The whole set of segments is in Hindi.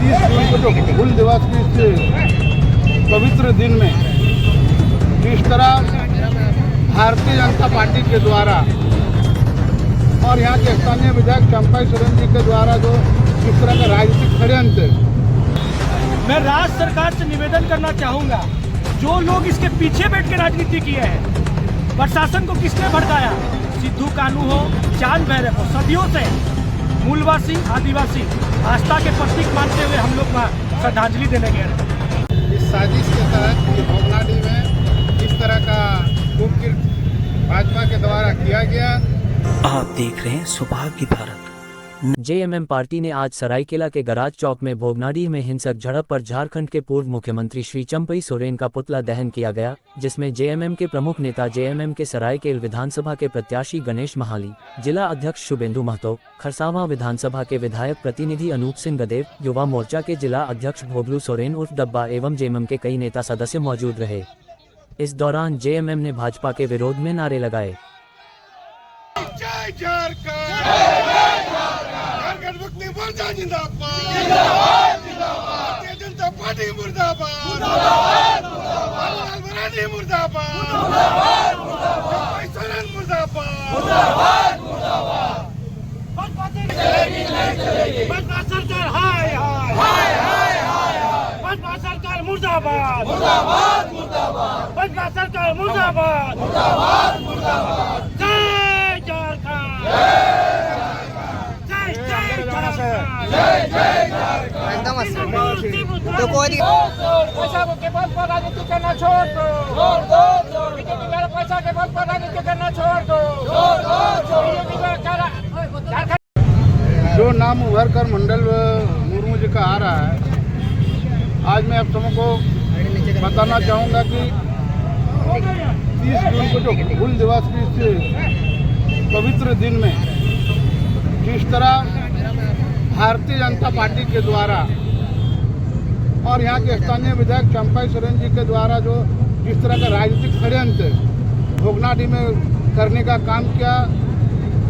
30 जून को जो हुल दिवस के इस पवित्र दिन में जिस तरह भारतीय जनता पार्टी के द्वारा और यहाँ के स्थानीय विधायक चंपाई सोरेन जी के द्वारा जो इस तरह का राजनीतिक षड्यंत्र, मैं राज्य सरकार से निवेदन करना चाहूँगा, जो लोग इसके पीछे बैठ के राजनीति किए हैं, प्रशासन को किसने भड़काया? सिद्धू कानू हो, चांद भैरव हो, सदियों से मूलवासी आदिवासी आस्था के प्रतीक मानते हुए हम लोग वहाँ श्रद्धांजलि देने गए थे। इस साजिश के तहत भोगनाडी में इस तरह का कुकृत्य भाजपा के द्वारा किया गया। आप देख रहे हैं सौभाग्य भारत। जेएमएम पार्टी ने आज सरायकेला के गराज चौक में भोगनाडी में हिंसक झड़प पर झारखंड के पूर्व मुख्यमंत्री श्री चंपई सोरेन का पुतला दहन किया गया, जिसमें जेएमएम के प्रमुख नेता जेएमएम के सरायकेला विधानसभा के प्रत्याशी गणेश महाली, जिला अध्यक्ष शुभेंदु महतो, खरसावां विधानसभा के विधायक प्रतिनिधि अनूप सिंह गदेव, युवा मोर्चा के जिला अध्यक्ष भोगलू सोरेन उर्फ डब्बा एवं जेएमएम के कई नेता सदस्य मौजूद रहे। इस दौरान जेएमएम ने भाजपा के विरोध में नारे लगाए। सरकार मुर्दाबाद, मुर्दाबाद, मुर्दाबाद, सरकार मुर्दाबाद, मुर्दाबाद, मुर्दाबाद, जय झारखंड, जय जय झारखंड, जय जय झारखंड। एकदम तो कोई पैसा के बल पर राजनीति करना छोड़ दो, बीजेपी वाला पैसा के बल पर राजनीति करना छोड़ दो, जो नाम उभर कर मंडल मुर्मू जी का आ रहा है, आज मैं आप सबको बताना चाहूँगा कि 30 जून को जो हुल दिवस के इस पवित्र दिन में जिस तरह भारतीय जनता पार्टी के द्वारा और यहाँ के स्थानीय विधायक चंपाई सोरेन जी के द्वारा जो जिस तरह का राजनीतिक षड्यंत्र भोगनाडी में करने का काम किया,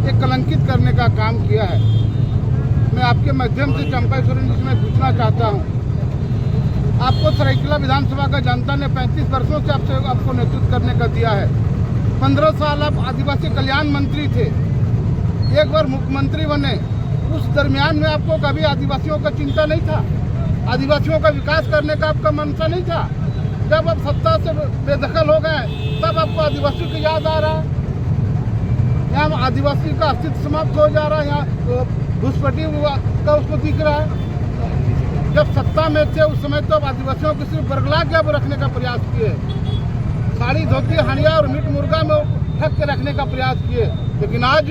एक कलंकित करने का काम किया है। मैं आपके माध्यम से चंपाई सोरेन जी से मैं पूछना चाहता हूँ, आपको सरायकेला विधानसभा का जनता ने 35 वर्षों से आपको नेतृत्व करने का दिया है। 15 साल आप आदिवासी कल्याण मंत्री थे, एक बार मुख्यमंत्री बने, उस दरमियान में आपको कभी आदिवासियों का चिंता नहीं था, आदिवासियों का विकास करने का आपका मंशा नहीं था। जब आप सत्ता से बेदखल हो गए तब आपको आदिवासियों की याद आ रहा है। यहाँ आदिवासी का अस्तित्व समाप्त हो जा रहा है, यहाँ घुसपैठी का उसको दिख रहा है। जब सत्ता में थे उस समय तो आदिवासियों को सिर्फ बरगला के अब रखने का प्रयास किए, साड़ी धोती हंडिया और मीट मुर्गा में ढक के रखने का प्रयास किए, लेकिन आज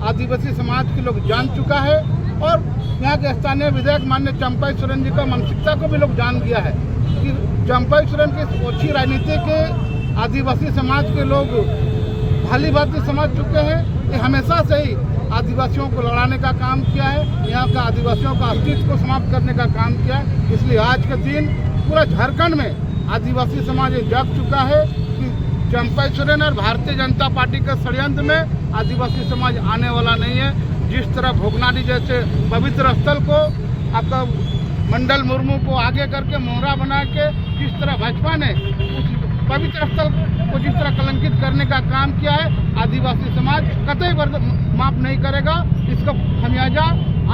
आदिवासी समाज के लोग जान चुका है और यहाँ के स्थानीय विधायक माननीय चंपाई सोरेन जी का मानसिकता को भी लोग जान गया है कि चंपाई सोरेन की ओछी राजनीति के आदिवासी समाज के लोग भली भांति समझ चुके हैं। ये हमेशा से ही आदिवासियों को लड़ाने का काम किया है, यहाँ का आदिवासियों का अस्तित्व को समाप्त करने का काम किया है। इसलिए आज के दिन पूरा झारखंड में आदिवासी समाज ये जाग चुका है कि चंपाई सोरेन और भारतीय जनता पार्टी के षड्यंत्र में आदिवासी समाज आने वाला नहीं है। जिस तरह भोगनाडी जैसे पवित्र स्थल को आपका मंडल मुर्मू को आगे करके मोहरा बना के जिस तरह भाजपा ने उस पवित्र स्थल को जिस तरह कलंकित करने का काम किया है, आदिवासी समाज कतई माफ नहीं करेगा। इसका खमियाजा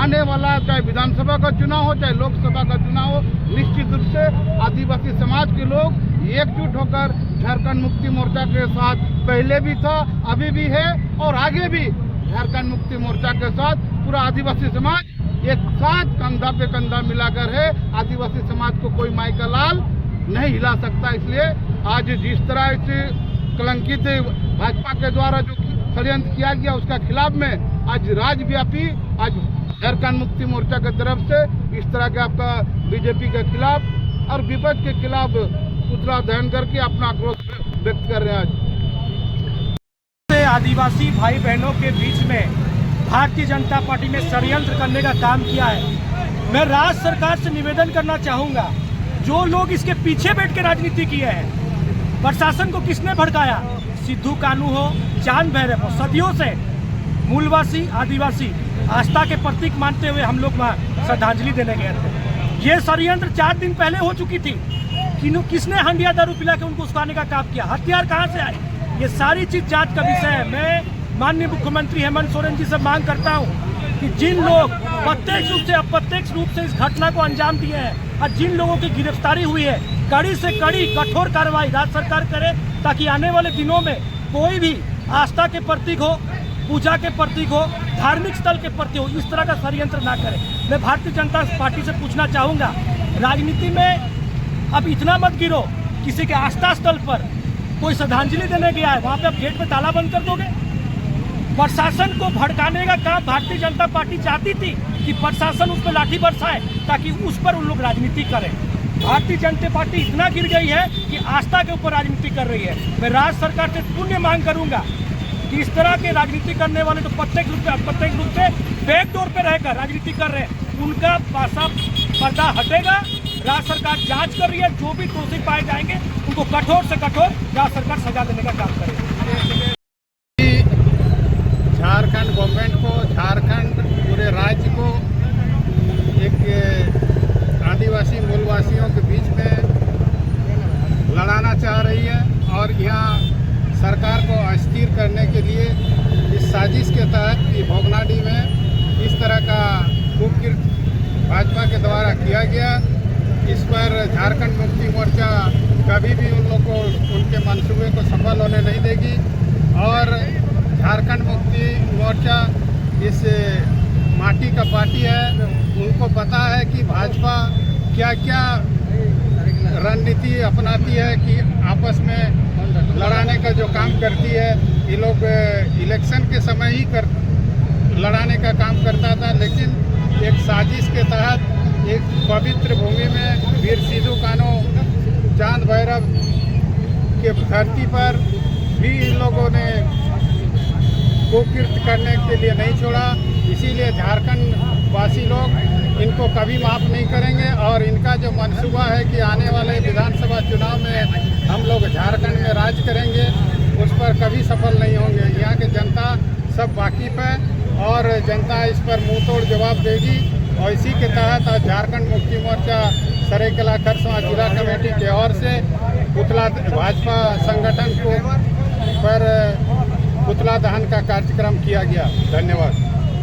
आने वाला चाहे विधानसभा का चुनाव हो चाहे लोकसभा का चुनाव हो, निश्चित रूप से आदिवासी समाज के लोग एकजुट होकर झारखंड मुक्ति मोर्चा के साथ पहले भी था, अभी भी है और आगे भी झारखंड मुक्ति मोर्चा के साथ पूरा आदिवासी समाज एक साथ कंधा पे कंधा मिलाकर है। आदिवासी समाज को कोई माई का लाल नहीं हिला सकता। इसलिए आज जिस तरह से कलंकित भाजपा के द्वारा जो षड्यंत्र किया गया उसका खिलाफ में आज राज्यव्यापी आज झारखंड मुक्ति मोर्चा की तरफ से इस तरह के आपका बीजेपी के खिलाफ और विपक्ष के खिलाफ पुतला दहन करके अपना आक्रोश व्यक्त कर रहे हैं। आज आदिवासी भाई बहनों के बीच में भारतीय जनता पार्टी ने षड्यंत्र करने का काम किया है। मैं राज्य सरकार से निवेदन करना चाहूँगा, जो लोग इसके पीछे बैठ के राजनीति किए हैं, प्रशासन को किसने भड़काया? सिद्धू कानू हो, चांद भैरव हो, सदियों से मूलवासी आदिवासी आस्था के प्रतीक मानते हुए हम लोग वहाँ श्रद्धांजलि देने गए थे। ये षड्यंत्र 4 दिन पहले हो चुकी थी। किसने हंडिया दारू पिला के उनको उस्काने का काम किया, हथियार कहाँ से आए, ये सारी चीज जांच का विषय है। मैं माननीय मुख्यमंत्री हेमंत सोरेन जी से मांग करता हूँ कि जिन लोग प्रत्यक्ष रूप से अप्रत्यक्ष रूप से इस घटना को अंजाम दिए हैं और जिन लोगों की गिरफ्तारी हुई है, कड़ी से कड़ी कठोर कार्रवाई राज्य सरकार करे, ताकि आने वाले दिनों में कोई भी आस्था के प्रतीक हो, पूजा के प्रतीक हो, धार्मिक स्थल के प्रति हो, इस तरह का षड्यंत्र ना करे। मैं भारतीय जनता पार्टी से पूछना चाहूँगा, राजनीति में अब इतना मत गिरो, किसी के आस्था स्थल पर कोई श्रद्धांजलि देने गया है, वहाँ पे आप गेट पे ताला बंद कर दोगे। प्रशासन को भड़काने का काम भारतीय जनता पार्टी चाहती थी कि प्रशासन उस पर लाठी बरसाए ताकि उस पर उन लोग राजनीति करें। भारतीय जनता पार्टी इतना गिर गई है कि आस्था के ऊपर राजनीति कर रही है। मैं राज्य सरकार से पुण्य मांग करूंगा कि इस तरह के राजनीति करने वाले तो प्रत्यक्ष रूप से बैक डोर पे रहकर राजनीति कर रहे हैं, उनका पर्दा हटेगा। राज्य सरकार जांच कर रही है, जो भी दोषी पाए जाएंगे उनको कठोर से कठोर राज्य सरकार सजा देने का काम करेगी। झारखंड गवर्नमेंट को, झारखंड पूरे राज्य को एक आदिवासी मूलवासियों के बीच में लड़ाना चाह रही है और यहाँ सरकार को अस्थिर करने के लिए इस साजिश के तहत कि भोगनाडी में इस तरह का कुकृत्य भाजपा के द्वारा किया गया, इस पर झारखंड मुक्ति मोर्चा कभी भी उन लोगों को उनके मंसूबे को सफल होने नहीं देगी। और झारखंड मुक्ति मोर्चा इस माटी का पार्टी है, उनको पता है कि भाजपा क्या क्या रणनीति अपनाती है कि आपस में लड़ाने का जो काम करती है। ये लोग इलेक्शन के समय ही लड़ाने का काम करता था, लेकिन एक साजिश के तहत एक पवित्र भूमि में वीर सिद्धू कान्हू चांद भैरव के धरती पर भी इन लोगों ने कुकृत्य करने के लिए नहीं छोड़ा। इसीलिए झारखंड वासी लोग इनको कभी माफ़ नहीं करेंगे और इनका जो मंसूबा है कि आने वाले विधानसभा चुनाव में हम लोग झारखंड में राज करेंगे, उस पर कभी सफल नहीं होंगे। यहाँ के जनता सब वाकिफ है और जनता इस पर मुंह तोड़ जवाब देगी। और इसी के तहत आज झारखंड मुक्ति मोर्चा सरायकेला खरसावां जिला कमेटी की ओर से पुतला भाजपा संगठन को पर पुतला दहन का कार्यक्रम किया गया। धन्यवाद।